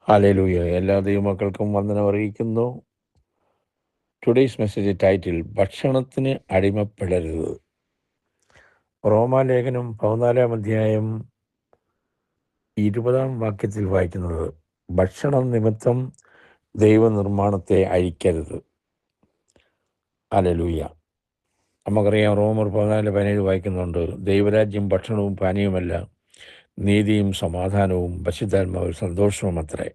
Hallelujah. എല്ലാ ദൈവമക്കൾക്കും വന്ദനം അറിയിക്കുന്നു. ടുഡേയ്സ് മെസ്സേജ് ടൈറ്റിൽ ഭക്ഷണത്തിന് അടിമപ്പെടരുത്. റോമാലേഖനം 14 അധ്യായം 20 വാക്യത്തിൽ വായിക്കുന്നത്, ഭക്ഷണം നിമിത്തം ദൈവനിർമ്മാണത്തെ അഴിക്കരുത്. ഹല്ലേലൂയ. നമുക്കറിയാം, റോമർ 14:17 വായിക്കുന്നുണ്ട്, ദൈവരാജ്യം ഭക്ഷണവും പാനീയവുമല്ല, നീതിയും സമാധാനവും പരിശുദ്ധാത്മാവിൽ സന്തോഷവും അത്രേ.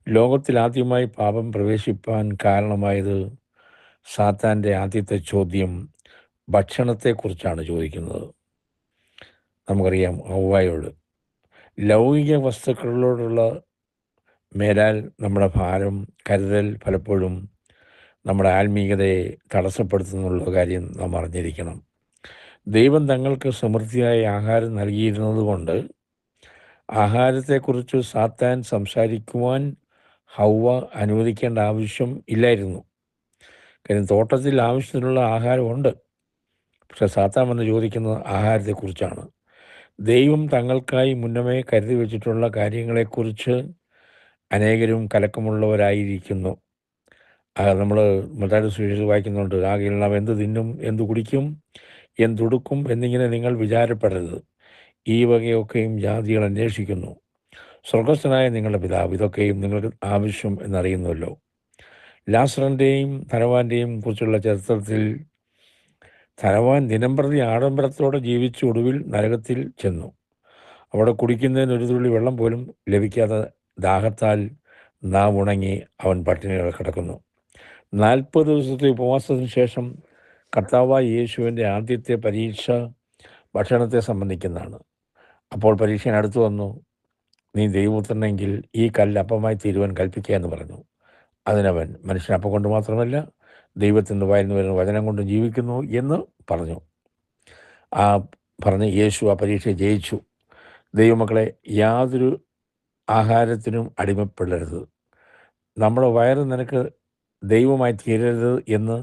ലോകത്തിൽ ആദ്യമായി പാപം പ്രവേശിപ്പാൻ കാരണമായത് സാത്താൻ്റെ ആദ്യത്തെ ചോദ്യം ഭക്ഷണത്തെക്കുറിച്ചാണ് ചോദിക്കുന്നത്. നമുക്കറിയാം, ഹൗവായോട് ലൗകിക വസ്തുക്കളോടുള്ള മേലാൽ നമ്മുടെ ഭാരം, കരുതൽ പലപ്പോഴും നമ്മുടെ ആത്മീയതയെ തടസ്സപ്പെടുത്തുന്നുള്ള കാര്യം നാം അറിഞ്ഞിരിക്കണം. ദൈവം തങ്ങൾക്ക് സമൃദ്ധിയായ ആഹാരം നൽകിയിരുന്നത് കൊണ്ട് ആഹാരത്തെക്കുറിച്ച് സാത്താൻ സംസാരിക്കുവാൻ ഹൗവ അനുവദിക്കേണ്ട ആവശ്യം ഇല്ലായിരുന്നു. കാര്യം തോട്ടത്തിൽ ആവശ്യത്തിനുള്ള ആഹാരമുണ്ട്. പക്ഷെ സാത്താൻ വന്ന് ചോദിക്കുന്നത് ആഹാരത്തെക്കുറിച്ചാണ്. ദൈവം തങ്ങൾക്കായി മുന്നമേ കരുതി വെച്ചിട്ടുള്ള കാര്യങ്ങളെക്കുറിച്ച് അനേകരും കലക്കമുള്ളവരായിരിക്കുന്നു. നമ്മൾ മത്തായിയുടെ സുവിശേഷത്തിൽ വായിക്കുന്നുണ്ട്, ആകയാൽ നാം എന്ത് തിന്നും, എന്ത് കുടിക്കും, എന്തുടുക്കും എന്നിങ്ങനെ നിങ്ങൾ വിചാരപ്പെടരുത്. ഈ വകയൊക്കെയും ജാതികൾ അന്വേഷിക്കുന്നു. സ്വർഗസ്ഥനായ നിങ്ങളുടെ പിതാവ് ഇതൊക്കെയും നിങ്ങൾക്ക് ആവശ്യം എന്നറിയുന്നുവല്ലോ. ലാസറിൻ്റെയും ധനവാന്റെയും കുറിച്ചുള്ള ചരിത്രത്തിൽ ധനവാൻ ദിനംപ്രതി ആഡംബരത്തോടെ ജീവിച്ച് ഒടുവിൽ നരകത്തിൽ ചെന്നു. അവിടെ കുടിക്കുന്നതിന് ഒരു തുള്ളി വെള്ളം പോലും ലഭിക്കാതെ ദാഹത്താൽ നാവ് ഉണങ്ങി അവൻ പട്ടിണി കിടക്കുന്നു. 40 ദിവസത്തെ ഉപവാസത്തിന് ശേഷം കർത്താവായ യേശുവിൻ്റെ ആദ്യത്തെ പരീക്ഷ ഭക്ഷണത്തെ സംബന്ധിക്കുന്നതാണ്. അപ്പോൾ പരീക്ഷ അടുത്തു വന്നു, നീ ദൈവപുത്രനെങ്കിൽ ഈ കല്ല് അപ്പമായി തീരുവാൻ കൽപ്പിക്കുക എന്ന് പറഞ്ഞു. അതിനവൻ, മനുഷ്യൻ അപ്പം കൊണ്ട് മാത്രമല്ല ദൈവത്തിൻ്റെ വായിൽ നിന്ന് വരുന്ന വചനം കൊണ്ട് ജീവിക്കുന്നു എന്ന് പറഞ്ഞു. ആ പറഞ്ഞ് യേശു ആ പരീക്ഷ ജയിച്ചു. ദൈവമക്കളെ, യാതൊരു ആഹാരത്തിനും അടിമപ്പെടരുത്. നമ്മുടെ വയറ് നിനക്ക് ദൈവമായി തീരരുത് എന്ന്,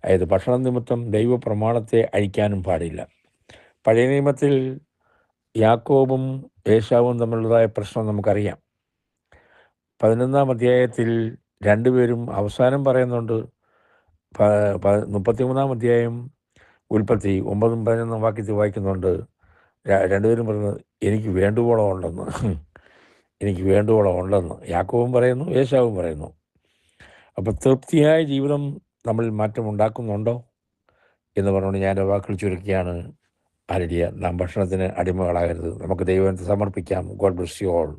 അതായത് ഭക്ഷണം നിമിത്തം ദൈവപ്രമാണത്തെ അഴിക്കാനും പാടില്ല. പഴയ നിയമത്തിൽ യാക്കോബും ഏശാവും തമ്മിലുള്ളതായ പ്രശ്നം നമുക്കറിയാം. 11 അധ്യായത്തിൽ രണ്ടുപേരും അവസാനം പറയുന്നുണ്ട്. 33 അധ്യായം ഉൽപ്പത്തി 9-11 വാക്യത്തിൽ വായിക്കുന്നുണ്ട്, രണ്ടുപേരും പറയുന്നത് എനിക്ക് വേണ്ടുവോളം ഉണ്ടെന്ന്. എനിക്ക് വേണ്ടുവോളം ഉണ്ടെന്ന് യാക്കോബും പറയുന്നു, ഏശാവും പറയുന്നു. അപ്പോൾ തൃപ്തിയായ ജീവിതം നമ്മളിൽ മാറ്റം ഉണ്ടാക്കുന്നുണ്ടോ എന്ന് പറഞ്ഞുകൊണ്ട് ഞാൻ വാക്കുകൾ ചുരുക്കിയാണ്. ഹല്ലേലൂയ. നാം ഭക്ഷണത്തിന് അടിമകളാകരുത്. നമുക്ക് ദൈവത്തെ സമർപ്പിക്കാം. God bless you all.